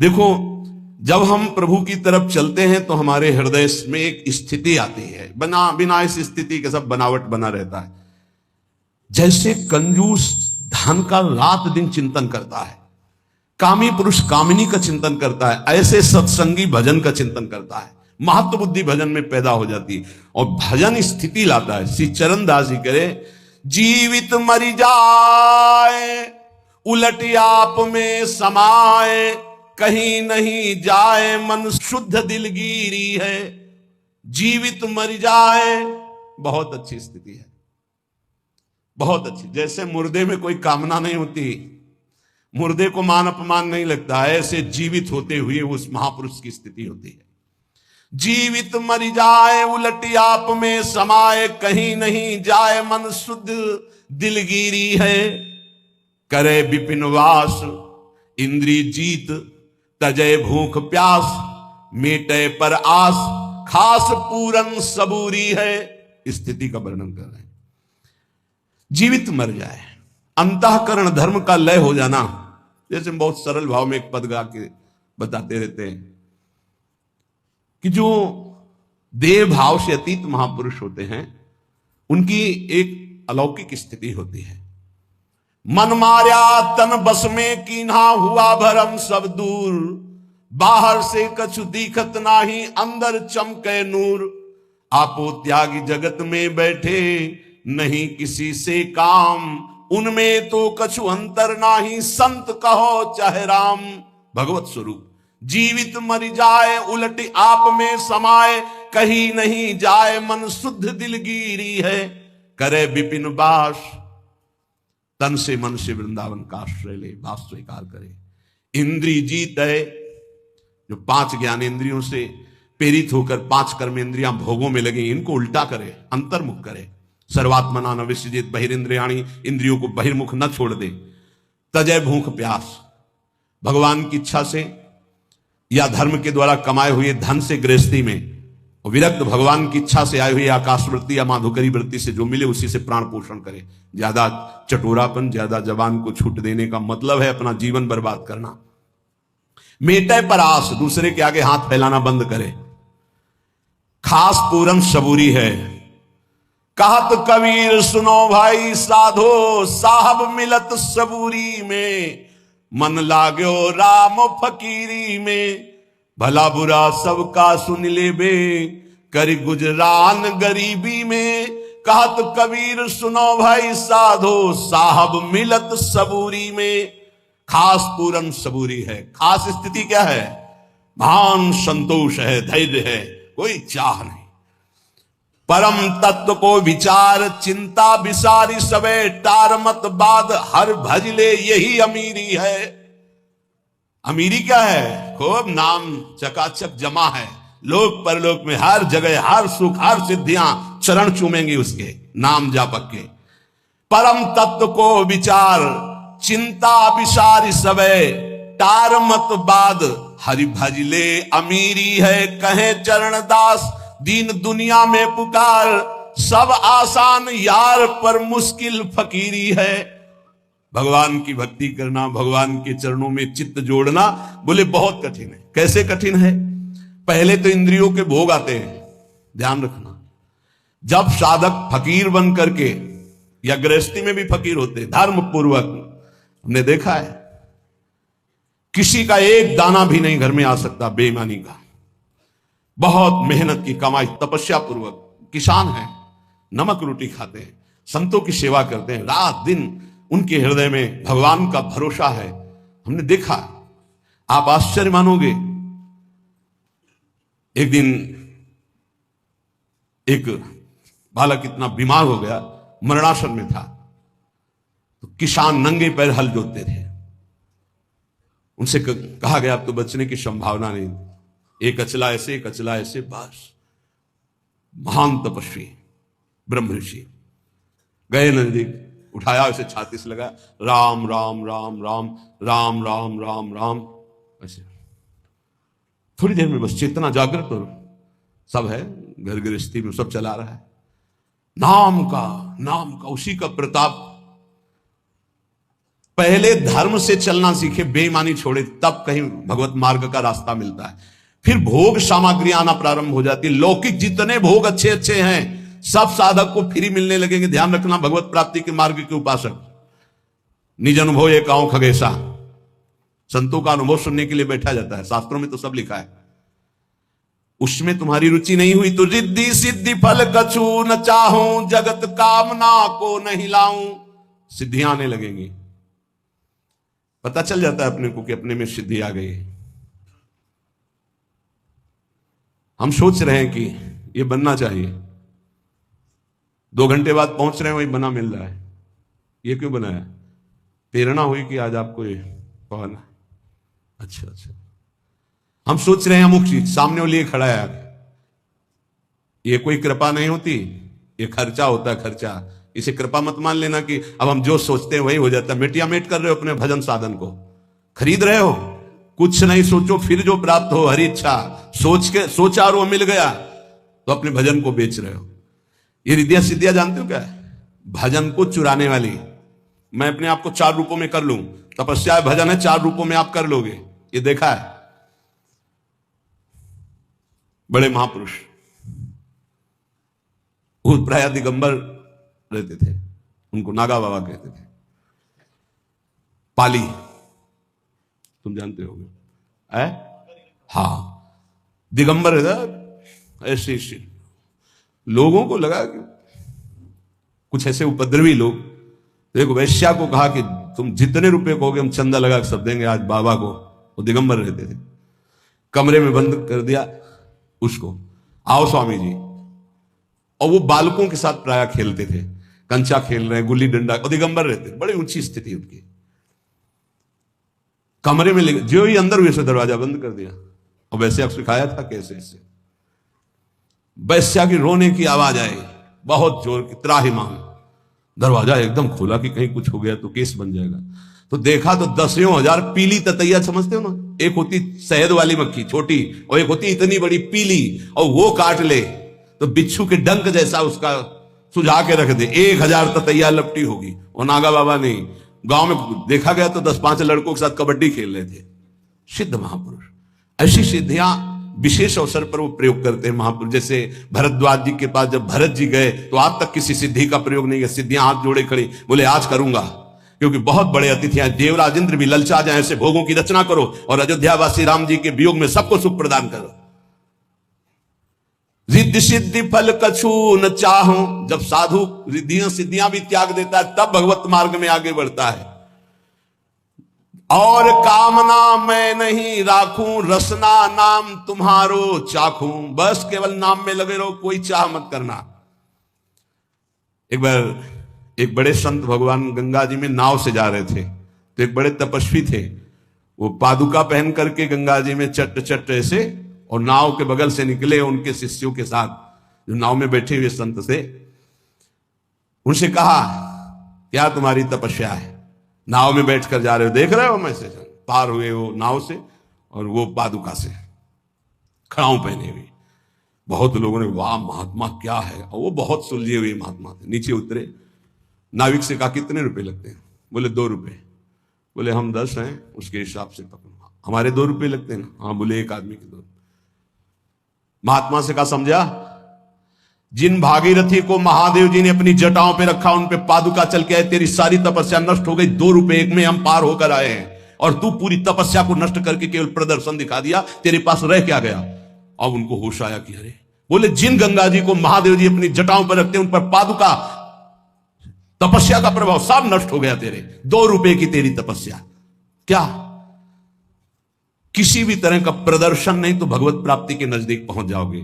देखो, जब हम प्रभु की तरफ चलते हैं तो हमारे हृदय में एक स्थिति आती है, बिना इस स्थिति के सब बनावट बना रहता है। जैसे कंजूस धन का रात दिन चिंतन करता है, कामी पुरुष कामिनी का चिंतन करता है, ऐसे सत्संगी भजन का चिंतन करता है। महत्व बुद्धि भजन में पैदा हो जाती है और भजन स्थिति लाता है। श्री चरण दास जी करे, जीवित मरि जाए उलट आप में समाए, कहीं नहीं जाए मन शुद्ध दिलगीरी है। जीवित मर जाए, बहुत अच्छी स्थिति है, बहुत अच्छी। जैसे मुर्दे में कोई कामना नहीं होती, मुर्दे को मान अपमान नहीं लगता, ऐसे जीवित होते हुए उस महापुरुष की स्थिति होती है। जीवित मर जाए उलट आप में समाए, कहीं नहीं जाए मन शुद्ध दिलगीरी है। करे विपिन वास इंद्री जीत, तजय भूख प्यास, मेटे पर आस, खास पूरन सबूरी है। स्थिति का वर्णन कर रहे हैं। जीवित मर जाए, अंतःकरण धर्म का लय हो जाना। जैसे बहुत सरल भाव में एक पद गा के बताते रहते हैं कि जो देह भाव से अतीत महापुरुष होते हैं, उनकी एक अलौकिक स्थिति होती है। मन मार्या तन बस में कीन्हा, हुआ भरम सब दूर, बाहर से कछु दिखत नाही, अंदर चमके नूर। आपो त्यागी जगत में बैठे, नहीं किसी से काम, उनमें तो कछु अंतर नाही, संत कहो चाहे राम। भगवत स्वरूप। जीवित मर जाए उलट आप में समाए, कहीं नहीं जाए मन शुद्ध दिलगीरी है। करे विपिन बास, तन से मन से वृंदावन का आश्रय ले, बात स्वीकार करे। इंद्री जीत है, जो 5 ज्ञानेंद्रियों से प्रेरित होकर 5 कर्मेंद्रियां भोगों में लगी, इनको उल्टा करे, अंतर्मुख करे। सर्वात्मना न विसृजित बहिरिंद्रियाणि, इंद्रियों को बहिर्मुख न छोड़ दे। तजय भूख प्यास, भगवान की इच्छा से या धर्म के द्वारा कमाए हुए धन से गृहस्थी में, और विरक्त भगवान की इच्छा से आए हुए आकाश वृत्ति या माधुकरी वृत्ति से जो मिले उसी से प्राण पोषण करे। ज्यादा चटोरापन, ज्यादा जवान को छूट देने का मतलब है अपना जीवन बर्बाद करना। मेटे पर आस, दूसरे के आगे हाथ फैलाना बंद करे। खास पूरन सबूरी है। कहत कबीर सुनो भाई साधो, साहब मिलत सबूरी में, मन लाग्यो राम फकीरी में। भला बुरा सबका सुन ले बे, कर गुजरान गरीबी में। कहत कबीर सुनो भाई साधो, साहब मिलत सबूरी में। खास पूरन सबूरी है। खास स्थिति क्या है? भान संतोष है, धैर्य है, कोई चाह नहीं। परम तत्व को विचार, चिंता विसारी सबे, टार मत बाद हर भजले, यही अमीरी है। अमीरी क्या है? खूब नाम चकाचक जमा है, लोक परलोक में हर जगह हर सुख हर सिद्धियां चरण चूमेंगी उसके नाम जापक के। परम तत्व को विचार, चिंता विसारी सबे, टार मत बाद हरि भजले, अमीरी है। कहे चरण दास दीन दुनिया में पुकार, सब आसान यार पर मुश्किल फकीरी है। भगवान की भक्ति करना, भगवान के चरणों में चित्त जोड़ना, बोले बहुत कठिन है। कैसे कठिन है? पहले तो इंद्रियों के भोग आते हैं, ध्यान रखना। जब साधक फकीर बन करके, या गृहस्थी में भी फकीर होते धर्म पूर्वक, हमने देखा है किसी का एक दाना भी नहीं घर में आ सकता बेईमानी का। बहुत मेहनत की कमाई, तपस्या पूर्वक किसान हैं, नमक रोटी खाते हैं, संतों की सेवा करते हैं, रात दिन उनके हृदय में भगवान का भरोसा है। हमने देखा, आप आश्चर्य मानोगे। एक दिन एक बालक इतना बीमार हो गया, मरणासन में था, तो किसान नंगे पैर हल जोतते थे। उनसे कहा गया अब तो बचने की संभावना नहीं, एक अचला ऐसे एक अचला ऐसे, बस। महान तपस्वी ब्रह्म ऋषि गए नजदीक, उठाया, उसे छाती से लगा, राम राम राम राम राम राम राम राम, ऐसे। थोड़ी देर में बस चेतना जागृत और सब है, घर गृहस्थी में सब चला रहा है। नाम का उसी का प्रताप। पहले धर्म से चलना सीखे, बेईमानी छोड़े, तब कहीं भगवत मार्ग का रास्ता मिलता है। फिर भोग सामग्री आना प्रारंभ हो जाती है। लौकिक जितने भोग अच्छे अच्छे हैं सब साधक को फ्री मिलने लगेंगे। ध्यान रखना, भगवत प्राप्ति के मार्ग के उपासक, निज अनुभव एक आऊं खगेशा, संतों का अनुभव सुनने के लिए बैठा जाता है। शास्त्रों में तो सब लिखा है। उसमें तुम्हारी रुचि नहीं हुई तो रिद्धि सिद्धि फल कछु न चाहूं, जगत कामना को नहीं लाऊं, सिद्धियां आने लगेंगी। पता चल जाता है अपने को कि अपने में सिद्धि आ गई। हम सोच रहे हैं कि ये बनना चाहिए, 2 घंटे बाद पहुंच रहे हैं वही बना मिल रहा है। ये क्यों बनाया? प्रेरणा हुई कि आज आपको ये पढ़ना। अच्छा अच्छा, हम सोच रहे हैं अमुक चीज, सामने वो लिए खड़ा है। ये कोई कृपा नहीं होती, ये खर्चा होता है, खर्चा। इसे कृपा मत मान लेना कि अब हम जो सोचते हैं वही हो जाता है। मेटिया मेट कर रहे हो अपने भजन साधन को, खरीद रहे हो। कुछ नहीं सोचो, फिर जो प्राप्त हो हरी इच्छा, सोच के सोचा और वो मिल गया, तो अपने भजन को बेच रहे हो। ये रिद्धियां सिद्धियां जानते हो क्या है? भजन को चुराने वाली। मैं अपने आप को 4 रूपों में कर लूं, तपस्या भजन है, 4 रूपों में आप कर लोगे। ये देखा है बड़े महापुरुष, वो प्राय दिगंबर रहते थे, उनको नागा बाबा कहते थे। पाली तुम जानते होगे, हाँ, दिगंबर ऐसे लोगों को लगा कि कुछ ऐसे उपद्रवी लोग, तो एक वैश्या को कहा कि तुम जितने रुपए कहोगे हम चंदा लगा के सब देंगे आज बाबा को। वो दिगंबर रहते थे। कमरे में बंद कर दिया उसको, आओ स्वामी जी। और वो बालकों के साथ प्राय खेलते थे, कंचा खेल रहे हैं, गुल्ली डंडा, और दिगंबर रहते थे। बड़ी ऊंची स्थिति उनकी। कमरे में ले जो ही अंदर हुए से दरवाजा बंद कर दिया। और वैश्या को सिखाया था कैसे इससे। वैश्या की रोने की आवाज आई बहुत जोर की, त्राहिमाम। दरवाजा एकदम खोला कि कहीं कुछ हो गया तो केस बन जाएगा। तो देखा तो 10,000 पीली ततैया, समझते हो ना, एक होती शहद वाली मक्खी छोटी, और एक होती इतनी बड़ी पीली, और वो काट ले तो बिच्छू के डंक जैसा उसका सुझा के रख दे, 1000 ततैया लपटी होगी। और नागा बाबा नहीं, गांव में देखा गया तो 10-5 लड़कों के साथ कबड्डी खेल रहे थे। सिद्ध महापुरुष ऐसी सिद्धियां विशेष अवसर पर वो प्रयोग करते हैं महापुरुष। जैसे भरद्वाज जी के पास जब भरत जी गए तो आज तक किसी सिद्धि का प्रयोग नहीं किया। सिद्धियां हाथ जोड़े खड़ी, बोले आज करूंगा, क्योंकि बहुत बड़े अतिथि हैं। देवराज इंद्र भी ललचा जाए, ऐसे भोगों की रचना करो और अयोध्यावासी राम जी के वियोग में सबको सुख प्रदान करो। रिद्धि सिद्धि फल कछु न चाहूं, जब साधु रिद्धियां सिद्धियां भी त्याग देता है तब भगवत मार्ग में आगे बढ़ता है। और कामना मैं नहीं राखूं, रसना नाम तुम्हारो चाखूं, बस केवल नाम में लगे रहो, कोई चाह मत करना। एक बार एक बड़े संत भगवान गंगा जी में नाव से जा रहे थे, तो एक बड़े तपस्वी थे, वो पादुका पहन करके गंगा जी में चट चट ऐसे, और नाव के बगल से निकले उनके शिष्यों के साथ, जो नाव में बैठे हुए संत से। उनसे कहा क्या तुम्हारी तपस्या है? नाव में बैठकर जा रहे हो, देख रहे हो मैं से पार हुए वो नाव से, और वो पादुका से खड़ाऊ पहने हुए। बहुत लोगों ने वाह महात्मा क्या है, और वो बहुत सुलझे हुए महात्मा थे। नीचे उतरे, नाविक से कहा कितने रुपए लगते हैं? बोले 2 रुपए। बोले हम 10 हैं, उसके हिसाब से पकड़ो। हमारे 2 रुपए लगते हैं? हाँ। बोले एक आदमी के 2। महात्मा से कहा समझा, जिन भागीरथी को महादेव जी ने अपनी जटाओं पे रखा, उन पे पादुका चल के आए, तेरी सारी तपस्या नष्ट हो गई। 2 रुपए एक में हम पार होकर आए हैं, और तू पूरी तपस्या को नष्ट करके केवल प्रदर्शन दिखा दिया, तेरे पास रह क्या गया? अब उनको होश आया कि अरे, बोले जिन गंगा जी को महादेव जी अपनी जटाओं पर रखते, उन पर पादुका, तपस्या का प्रभाव सब नष्ट हो गया तेरे। 2 रुपए की तेरी तपस्या, क्या किसी भी तरह का प्रदर्शन नहीं तो भगवत प्राप्ति के नजदीक पहुंच जाओगे।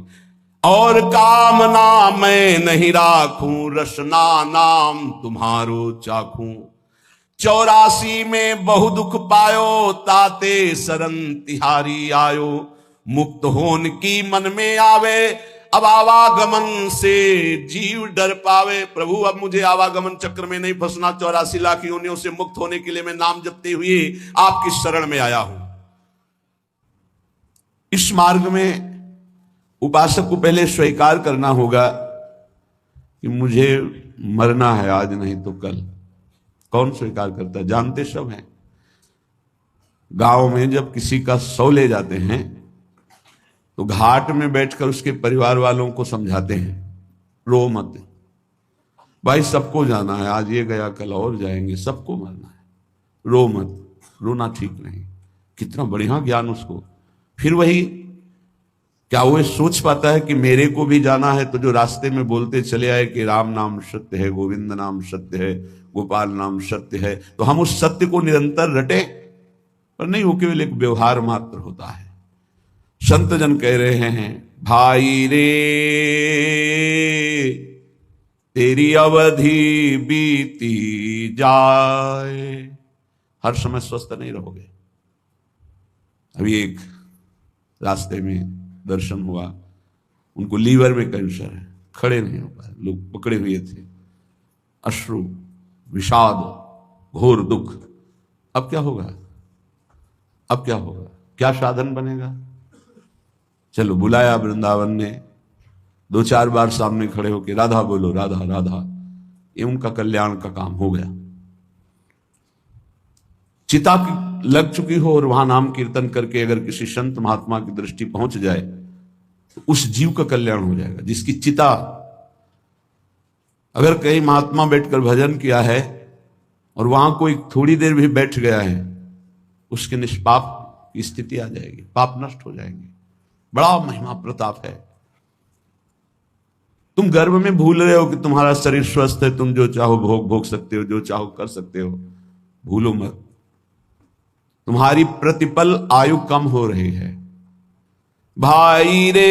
और कामना मैं नहीं राखूं, रसना नाम तुम्हारो चाखूं, 84 में बहु दुख पायो, ताते शरण तिहारी आयो, मुक्त होन की मन में आवे, अब आवागमन से जीव डर पावे। प्रभु अब मुझे आवागमन चक्र में नहीं फंसना, 84 लाख योनियों से मुक्त होने के लिए मैं नाम जपते हुए आपकी शरण में आया हूं। इस मार्ग में उपासक को पहले स्वीकार करना होगा कि मुझे मरना है, आज नहीं तो कल। कौन स्वीकार करता है? जानते सब हैं। गांव में जब किसी का शव ले जाते हैं तो घाट में बैठकर उसके परिवार वालों को समझाते हैं, रो मत भाई, सबको जाना है, आज ये गया कल और जाएंगे, सबको मरना है, रो मत, रोना ठीक नहीं। कितना बढ़िया ज्ञान उसको। फिर वही, क्या वो सोच पाता है कि मेरे को भी जाना है? तो जो रास्ते में बोलते चले आए कि राम नाम सत्य है, गोविंद नाम सत्य है, गोपाल नाम सत्य है, तो हम उस सत्य को निरंतर रटे, पर नहीं, वो केवल एक व्यवहार मात्र होता है। संत जन कह रहे हैं, भाई रे तेरी अवधि बीती जाए, हर समय स्वस्थ नहीं रहोगे। अभी एक रास्ते में दर्शन हुआ, उनको लीवर में कैंसर है, खड़े नहीं हो पाए, लोग पकड़े हुए थे, अश्रु, विषाद, घोर दुख। अब क्या होगा? अब क्या होगा? क्या साधन बनेगा? चलो, बुलाया वृंदावन ने, 2-4 बार सामने खड़े होकर राधा बोलो, राधा राधा, ये उनका कल्याण का काम हो गया। चिता लग चुकी हो और वहां नाम कीर्तन करके अगर किसी संत महात्मा की दृष्टि पहुंच जाए तो उस जीव का कल्याण हो जाएगा। जिसकी चिता, अगर कहीं महात्मा बैठकर भजन किया है और वहां कोई थोड़ी देर भी बैठ गया है, उसके निष्पाप की स्थिति आ जाएगी, पाप नष्ट हो जाएंगे। बड़ा महिमा प्रताप है। तुम गर्व में भूल रहे हो कि तुम्हारा शरीर स्वस्थ है, तुम जो चाहो भोग सकते हो, जो चाहो कर सकते हो। भूलो मत, तुम्हारी प्रतिपल आयु कम हो रही है। भाई रे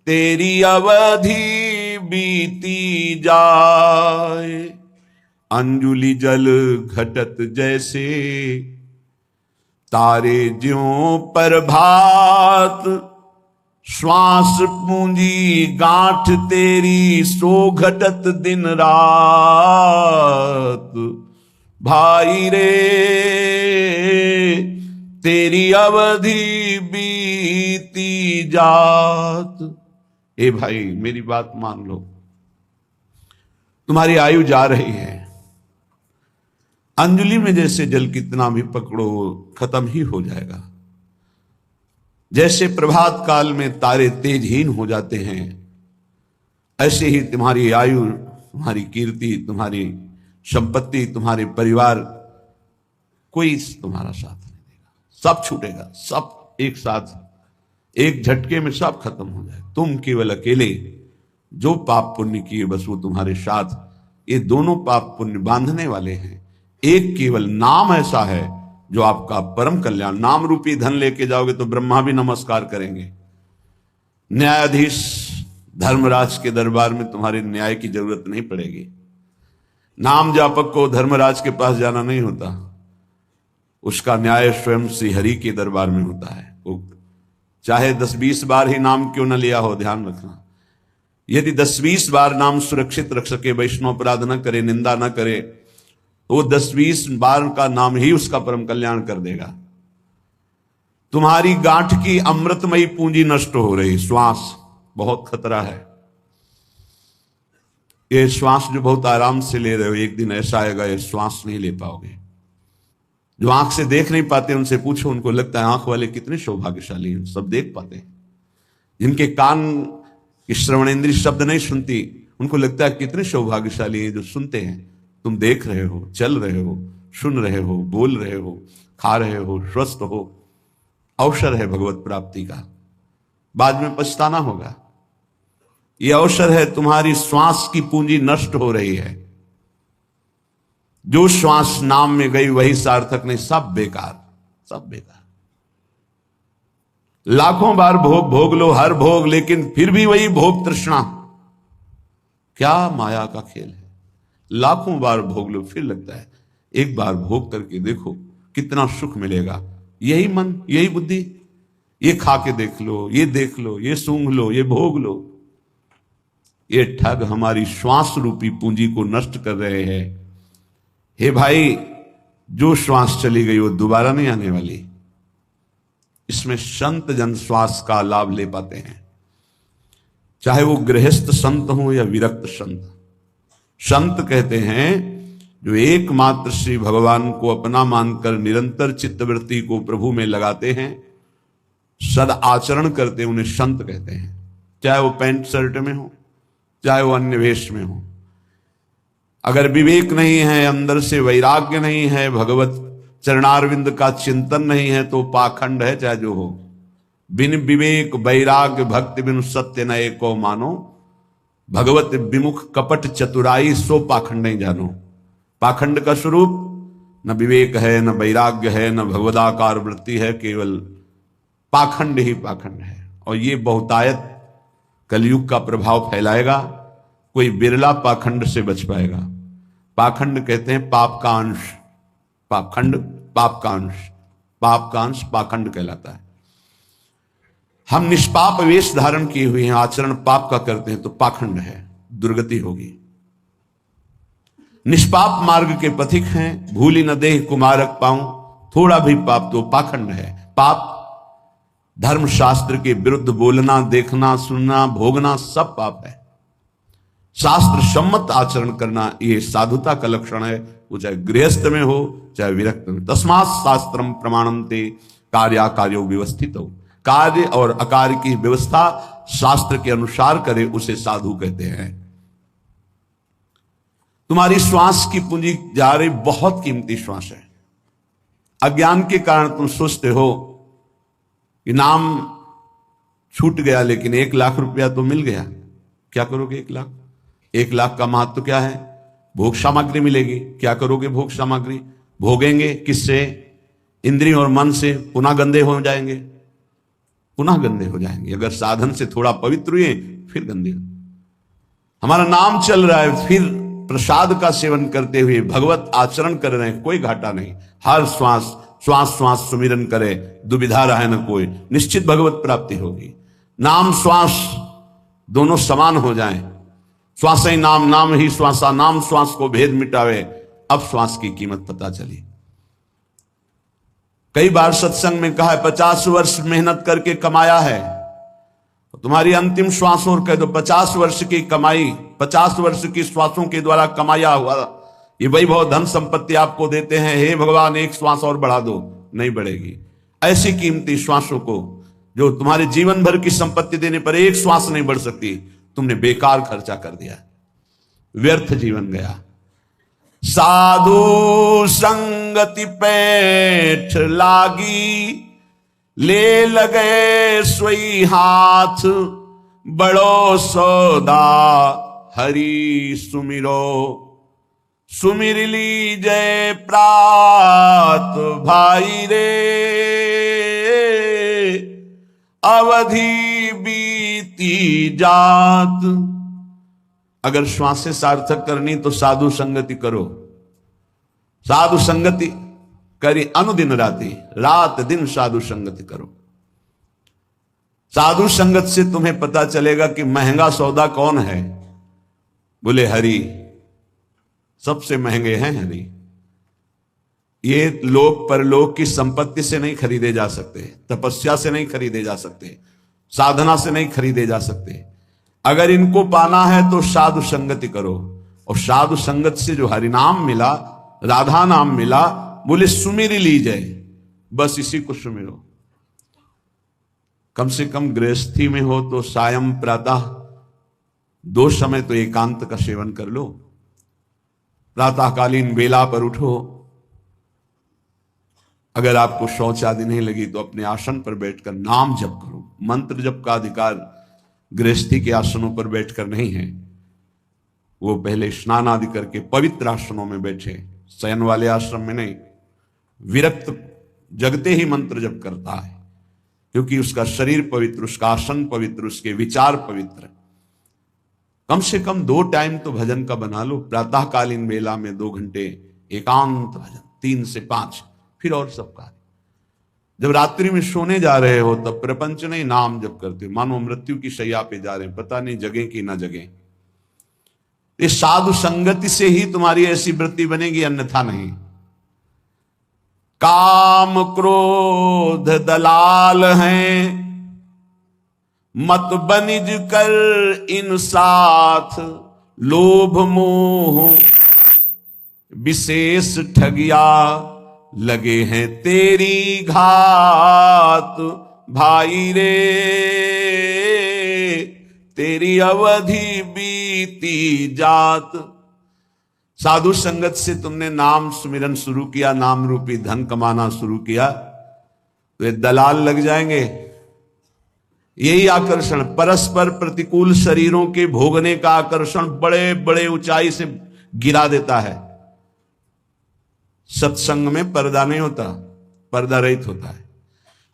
तेरी अवधि बीती जाए, अंजुलि जल घटत जैसे, तारे ज्यों प्रभात, श्वास पूंजी गांठ तेरी, सो घटत दिन रात। भाई रे तेरी अवधि बीती जात। ए भाई, मेरी बात मान लो, तुम्हारी आयु जा रही है। अंजलि में जैसे जल कितना भी पकड़ो, खत्म ही हो जाएगा। जैसे प्रभात काल में तारे तेजहीन हो जाते हैं, ऐसे ही तुम्हारी आयु, तुम्हारी कीर्ति, तुम्हारी संपत्ति, तुम्हारे परिवार, कोई तुम्हारा साथ नहीं देगा। सब छूटेगा, सब एक साथ, एक झटके में सब खत्म हो जाए। तुम केवल अकेले जो पाप पुण्य किए, बस वो तुम्हारे साथ। ये दोनों पाप पुण्य बांधने वाले हैं। एक केवल नाम ऐसा है जो आपका परम कल्याण। नाम रूपी धन लेके जाओगे तो ब्रह्मा भी नमस्कार करेंगे। न्यायाधीश धर्मराज के दरबार में तुम्हारे न्याय की जरूरत नहीं पड़ेगी। नाम जापक को धर्मराज के पास जाना नहीं होता, उसका न्याय स्वयं श्री हरि के दरबार में होता है। वो चाहे 10-20 बार ही नाम क्यों न लिया हो, ध्यान रखना। यदि 10-20 बार नाम सुरक्षित रख सके, वैष्णव अपराध न करे, निंदा न करे, तो वो 10-20 बार का नाम ही उसका परम कल्याण कर देगा। तुम्हारी गांठ की अमृतमयी पूंजी नष्ट हो रही। श्वास बहुत खतरा है। ये श्वास जो बहुत आराम से ले रहे हो, एक दिन ऐसा आएगा ये श्वास नहीं ले पाओगे। जो आंख से देख नहीं पाते उनसे पूछो, उनको लगता है आंख वाले कितने सौभाग्यशाली हैं, सब देख पाते हैं। जिनके कान की श्रवणेंद्रिय शब्द नहीं सुनती, उनको लगता है कितने सौभाग्यशाली हैं जो सुनते हैं। तुम देख रहे हो, चल रहे हो, सुन रहे हो, बोल रहे हो, खा रहे हो, स्वस्थ हो। अवसर है भगवत प्राप्ति का, बाद में पछताना होगा। यह अवसर है। तुम्हारी श्वास की पूंजी नष्ट हो रही है। जो श्वास नाम में गई वही सार्थक नहीं, सब बेकार, सब बेकार। लाखों बार भोग भोग लो, हर भोग, लेकिन फिर भी वही भोग तृष्णा। क्या माया का खेल है। लाखों बार भोग लो, फिर लगता है एक बार भोग करके देखो कितना सुख मिलेगा। यही मन, यही बुद्धि, ये खा के देख लो, ये देख लो, ये सूंघ लो, ये भोग लो। ये ठग हमारी श्वास रूपी पूंजी को नष्ट कर रहे हैं। हे भाई, जो श्वास चली गई वो दोबारा नहीं आने वाली। इसमें संत जन श्वास का लाभ ले पाते हैं, चाहे वो गृहस्थ संत हो या विरक्त संत। संत कहते हैं जो एकमात्र श्री भगवान को अपना मानकर निरंतर चित्तवृत्ति को प्रभु में लगाते हैं, सद आचरण करते हैं, उन्हें संत कहते हैं। चाहे वो पैंट शर्ट में हो, चाहे वो अन्य वेश में हो। अगर विवेक नहीं है, अंदर से वैराग्य नहीं है, भगवत चरणारविंद का चिंतन नहीं है, तो पाखंड है चाहे जो हो। बिन विवेक वैराग्य भक्ति बिनु सत्य न एको मानो, भगवत विमुख कपट चतुराई सो पाखंड नहीं जानो। पाखंड का स्वरूप न विवेक है, न वैराग्य है, न भगवदाकार वृत्ति है, केवल पाखंड ही पाखंड है। और ये बहुतायत कलयुग का प्रभाव फैलाएगा, कोई बिरला पाखंड से बच पाएगा। पाखंड कहते हैं पाप का अंश, पाखंड पाप का अंश, पाप का अंश पाखंड कहलाता है। हम निष्पाप वेश धारण किए हुए हैं, आचरण पाप का करते हैं तो पाखंड है, दुर्गति होगी। निष्पाप मार्ग के पथिक हैं, भूली न देह कुमारक पाऊं, थोड़ा भी पाप तो पाखंड है। पाप धर्म शास्त्र के विरुद्ध बोलना, देखना, सुनना, भोगना सब पाप है। शास्त्र सम्मत आचरण करना ये साधुता का लक्षण है, वो चाहे गृहस्थ में हो चाहे विरक्त में। तस्मात् शास्त्रम प्रमाणन्ते कार्याकार्यो व्यवस्थित हो, कार्य और अकार्य की व्यवस्था शास्त्र के अनुसार करे उसे साधु कहते हैं। तुम्हारी श्वास की पूंजी जा रही, बहुत कीमती श्वास है। अज्ञान के कारण तुम सोचते हो कि नाम छूट गया लेकिन 1 लाख रुपया तो मिल गया, क्या करोगे 1 लाख? 1 लाख का महत्व क्या है? भोग सामग्री मिलेगी, क्या करोगे भोग सामग्री? भोगेंगे किससे? इंद्रिय और मन से। पुनः गंदे हो जाएंगे, पुनः गंदे हो जाएंगे। अगर साधन से थोड़ा पवित्र हुए फिर गंदे। हमारा नाम चल रहा है, फिर प्रसाद का सेवन करते हुए भगवत आचरण कर रहे हैं, कोई घाटा नहीं। हर श्वास श्वास श्वास सुमिरन करे, दुविधा रहे न कोई, निश्चित भगवत प्राप्ति होगी। नाम श्वास दोनों समान हो जाएं, श्वास ही नाम, नाम ही श्वासा, नाम श्वास को भेद मिटावे। अब श्वास की कीमत पता चली। कई बार सत्संग में कहा है 50 वर्ष मेहनत करके कमाया है, तुम्हारी अंतिम श्वास और कह दो 50 वर्ष की कमाई, 50 वर्ष की श्वासों के द्वारा कमाया हुआ ये वैभव धन संपत्ति आपको देते हैं। हे भगवान 1 श्वास और बढ़ा दो, नहीं बढ़ेगी। ऐसी कीमती श्वासों को जो तुम्हारे जीवन भर की संपत्ति देने पर 1 श्वास नहीं बढ़ सकती, तुमने बेकार खर्चा कर दिया, व्यर्थ जीवन गया। साधु संगति पैठ लागी, ले लगे सोई हाथ, बड़ो सौदा हरि सुमिरो। सुमिर लीजय प्रात भाई रे, अवधि बीती जात। अगर श्वासें सार्थक करनी तो साधु संगति करो। साधु संगति करी अनुदिन राति, रात दिन साधु संगति करो। साधु संगत से तुम्हें पता चलेगा कि महंगा सौदा कौन है। बोले हरि, सबसे महंगे हैं हरि। ये लोक परलोक की संपत्ति से नहीं खरीदे जा सकते, तपस्या से नहीं खरीदे जा सकते, साधना से नहीं खरीदे जा सकते। अगर इनको पाना है तो साधु संगति करो। और साधु संगत से जो हरिनाम मिला, राधा नाम मिला, बोले सुमिर लीजिए, बस इसी को सुमिरो। कम से कम गृहस्थी में हो तो सायं प्रातः 2 समय तो एकांत का सेवन कर लो। प्रातःकालीन बेला पर उठो। अगर आपको शौच आदि नहीं लगी तो अपने आसन पर बैठकर नाम जप करो। मंत्र जप का अधिकार गृहस्थी के आसनों पर बैठकर नहीं है, वो पहले स्नान आदि करके पवित्र आसनों में बैठे, शयन वाले आश्रम में नहीं। विरक्त जगते ही मंत्र जप करता है, क्योंकि उसका शरीर पवित्र, उसका आसन पवित्र, उसके विचार पवित्र। कम से कम 2 टाइम तो भजन का बना लो। प्रातःकालीन बेला में 2 घंटे एकांत भजन, 3 से 5, फिर और सब कार्य। जब रात्रि में सोने जा रहे हो तब प्रपंच नहीं, नाम जप करते हो, मानो मृत्यु की शैया पे जा रहे हैं, पता नहीं जगे कि ना जगे। इस साधु संगति से ही तुम्हारी ऐसी वृत्ति बनेगी, अन्यथा नहीं। काम क्रोध दलाल हैं, मत बनिज कर इन साथ, लोभ मोह विशेष ठगिया, लगे हैं तेरी घात भाई रे, तेरी अवधि बीती जात। साधु संगत से तुमने नाम सुमिरन शुरू किया, नाम रूपी धन कमाना शुरू किया, तो ये दलाल लग जाएंगे। यही आकर्षण, परस्पर प्रतिकूल शरीरों के भोगने का आकर्षण बड़े बड़े ऊंचाई से गिरा देता है। सत्संग में पर्दा नहीं होता, पर्दा रहित होता है।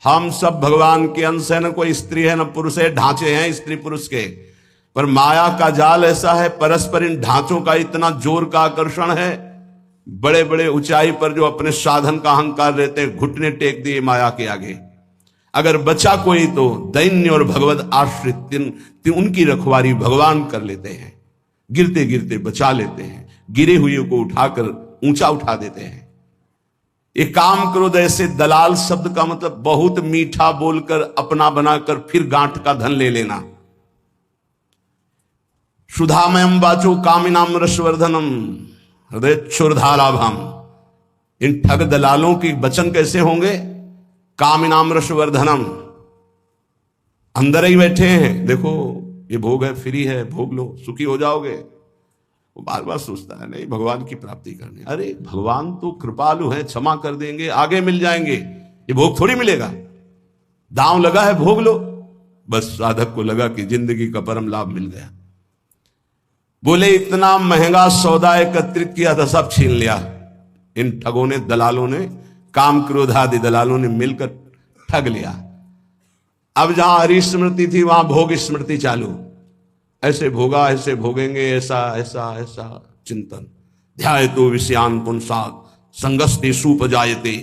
हम सब भगवान के अंश है, न कोई स्त्री है न पुरुष है, ढांचे हैं स्त्री पुरुष के, पर माया का जाल ऐसा है, परस्पर इन ढांचों का इतना जोर का आकर्षण है, बड़े बड़े ऊंचाई पर जो अपने साधन का अहंकार रहते हैं, घुटने टेक दिए माया के आगे। अगर बचा कोई तो दैन्य और भगवत आश्रित उनकी रखवारी भगवान कर लेते हैं, गिरते गिरते बचा लेते हैं, गिरे हुए को उठाकर ऊंचा उठा देते हैं। एक काम क्रोध ऐसे दलाल शब्द का मतलब बहुत मीठा बोलकर अपना बनाकर फिर गांठ का धन ले लेना। सुधामयम वाचो कामिनाम रसवर्धनम हृदय क्षुरधाराभम। इन ठग दलालों के वचन कैसे होंगे? कामिनाम रसवर्धनम, अंदर ही बैठे हैं, देखो ये भोग है, फ्री है, भोग लो, सुखी हो जाओगे। वो बार बार सोचता है नहीं भगवान की प्राप्ति करनी। अरे भगवान तो कृपालु है, क्षमा कर देंगे, आगे मिल जाएंगे, ये भोग थोड़ी मिलेगा। दांव लगा है, भोग लो। बस साधक को लगा कि जिंदगी का परम लाभ मिल गया। बोले इतना महंगा सौदा एकत्रित किया था, सब छीन लिया। इन ठगों ने, दलालों ने, काम क्रोध आदि दलालों ने मिलकर ठग लिया। अब जहां हरि स्मृति थी वहां भोग स्मृति चालू। ऐसे भोगा, ऐसे भोगेंगे, ऐसा ऐसा ऐसा चिंतन। ध्यायतो विषयान पुंसात् संगस्ते सुपजायते।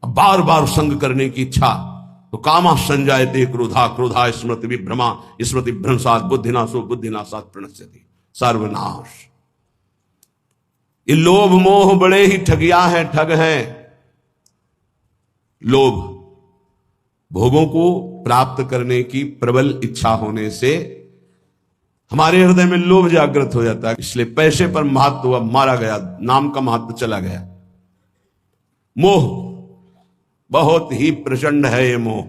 अब बार बार संग करने की इच्छा, तो कामा संजायते क्रोधा, क्रोधा स्मृति विभ्रमा, स्मृति भ्रंशात् बुद्धिनाशो बुद्धिनाशात् प्रणश्यति। सर्वनाश। ये लोभ मोह बड़े ही ठगिया है, ठग है। लोभ, भोगों को प्राप्त करने की प्रबल इच्छा होने से हमारे हृदय में लोभ जागृत हो जाता है, इसलिए पैसे पर महत्व हुआ, मारा गया, नाम का महत्व चला गया। मोह बहुत ही प्रचंड है ये मोह।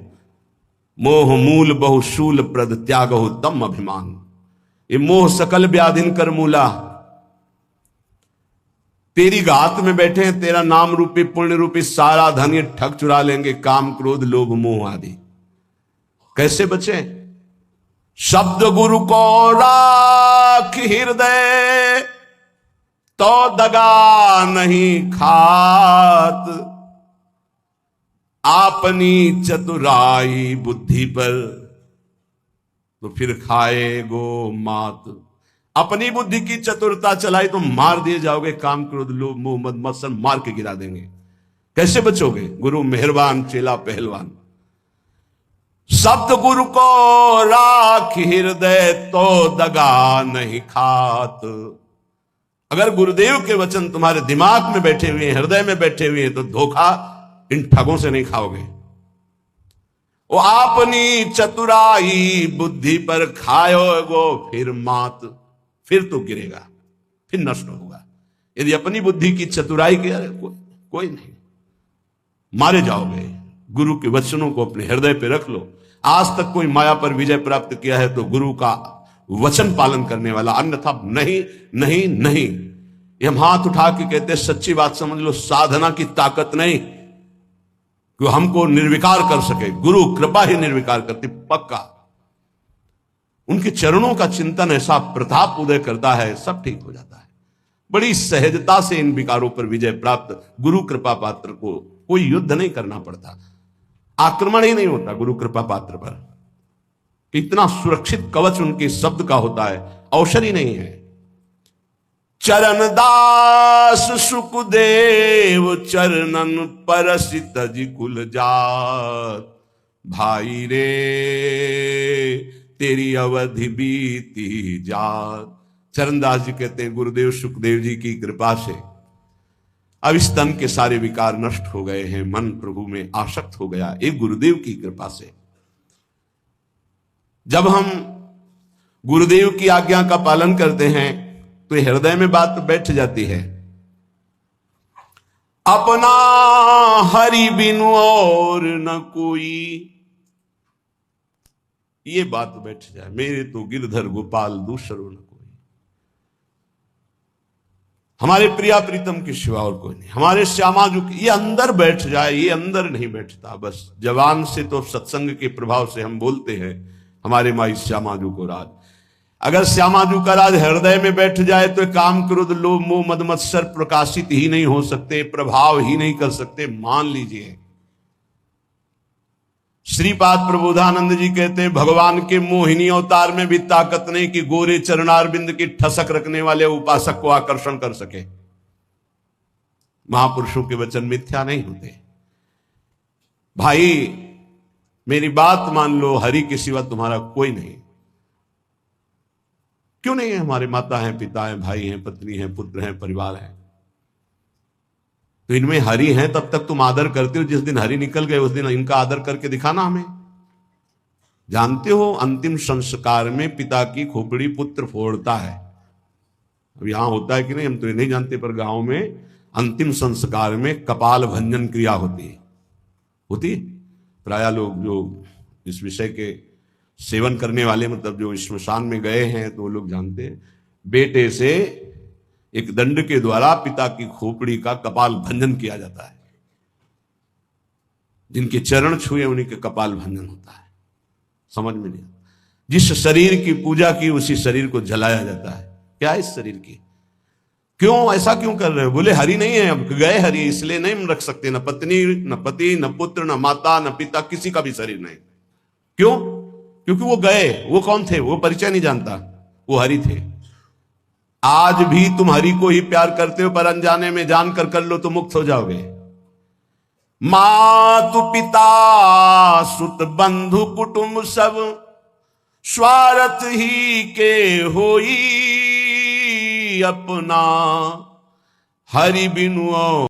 मोह मूल बहुशूल प्रद त्यागहु तम अभिमान। ये मोह सकल व्याधिन कर मूला। तेरी गात में बैठे हैं, तेरा नाम रूपी पुण्य रूपी सारा धन ये ठग चुरा लेंगे, काम क्रोध लोभ मोह आदि। कैसे बचे? शब्द गुरु को राख हृदय, तो दगा नहीं खात। अपनी चतुराई बुद्धि पर, तो फिर खाएगो मात। अपनी बुद्धि की चतुरता चलाई तो मार दिए जाओगे, काम क्रोध लोभ मोह मद मत्सर मार के गिरा देंगे। कैसे बचोगे? गुरु मेहरबान, चेला पहलवान। शब्द गुरु को राख हृदय, तो दगा नहीं खात। अगर गुरुदेव के वचन तुम्हारे दिमाग में बैठे हुए हैं, हृदय में बैठे हुए हैं, तो धोखा इन ठगों से नहीं खाओगे। वो अपनी चतुराई बुद्धि पर खाओगो फिर मात। फिर तो गिरेगा, फिर नष्ट होगा। यदि अपनी बुद्धि की चतुराई की, कोई नहीं, मारे जाओगे। गुरु के वचनों को अपने हृदय पे रख लो। आज तक कोई माया पर विजय प्राप्त किया है तो गुरु का वचन पालन करने वाला, अन्यथा नहीं नहीं नहीं। ये हम हाथ उठा के कहते हैं, सच्ची बात समझ लो, साधना की ताकत नहीं कि हमको निर्विकार कर सके। गुरु कृपा ही निर्विकार करती, पक्का। उनके चरणों का चिंतन ऐसा प्रताप उदय करता है, सब ठीक हो जाता है। बड़ी सहजता से इन विकारों पर विजय प्राप्त। गुरु कृपा पात्र को कोई युद्ध नहीं करना पड़ता, आक्रमण ही नहीं होता गुरु कृपा पात्र पर। इतना सुरक्षित कवच उनके शब्द का होता है, अवसर ही नहीं है। चरण दास सुखदेव चरणन परसित कुल जात। भाई रे तेरी अवधि बीती जात। चरणदास जी कहते हैं, गुरुदेव सुखदेव जी की कृपा से अब इस तन के सारे विकार नष्ट हो गए हैं, मन प्रभु में आसक्त हो गया, एक गुरुदेव की कृपा से। जब हम गुरुदेव की आज्ञा का पालन करते हैं तो हृदय में बात बैठ जाती है। अपना हरि बिनु और न कोई, ये बात बैठ जाए, मेरे तो गिरधर गोपाल दूसरो न कोई। हमारे प्रिया प्रीतम के सिवा और कोई नहीं, हमारे श्यामा जो ये अंदर बैठ जाए, ये अंदर नहीं बैठता। बस जवान से तो सत्संग के प्रभाव से हम बोलते हैं हमारे माई श्यामाजू को राज। अगर श्यामाजू का राज हृदय में बैठ जाए तो काम क्रोध लोभ मोह मद मत्सर प्रकाशित ही नहीं हो सकते, प्रभाव ही नहीं कर सकते। मान लीजिए श्रीपाद प्रबोधानंद जी कहते हैं भगवान के मोहिनी अवतार में भी ताकत नहीं कि गोरे चरणारविंद की ठसक रखने वाले उपासक को आकर्षण कर सके। महापुरुषों के वचन मिथ्या नहीं होते। भाई मेरी बात मान लो, हरि के सिवा तुम्हारा कोई नहीं। क्यों नहीं है? हमारे माता हैं, पिता हैं, भाई हैं, पत्नी हैं, पुत्र हैं, परिवार है। तो इनमें हरि हैं तब तक तुम आदर करते हो, जिस दिन हरि निकल गए उस दिन इनका आदर करके दिखाना हमें। जानते हो अंतिम संस्कार में पिता की खोपड़ी पुत्र फोड़ता है। अब यहां होता है कि नहीं हम तो ये नहीं जानते, पर गांव में अंतिम संस्कार में कपाल भंजन क्रिया होती है। प्राय लोग जो इस विषय के सेवन करने वाले, मतलब जो श्मशान में गए हैं, तो वो लोग जानते हैं। बेटे से एक दंड के द्वारा पिता की खोपड़ी का कपाल भंजन किया जाता है। जिनके चरण छुए उन्हीं के कपाल भंजन होता है। समझ में नहीं आता। जिस शरीर की पूजा की उसी शरीर को जलाया जाता है। क्या इस शरीर की? क्यों ऐसा क्यों कर रहे हो? बोले हरि नहीं है, अब गए हरि, इसलिए नहीं रख सकते। न पत्नी, न पति, न पुत्र, न माता, न पिता, किसी का भी शरीर नहीं। क्यों? क्योंकि वो गए। वो कौन थे? वो परिचय नहीं जानता, वो हरि थे। आज भी तुम हरि को ही प्यार करते हो, पर अनजाने में जानकर कर लो तो मुक्त हो जाओगे। मातु पिता सुत बंधु कुटुंब सब स्वार्थ ही के होई, अपना हरि बिनु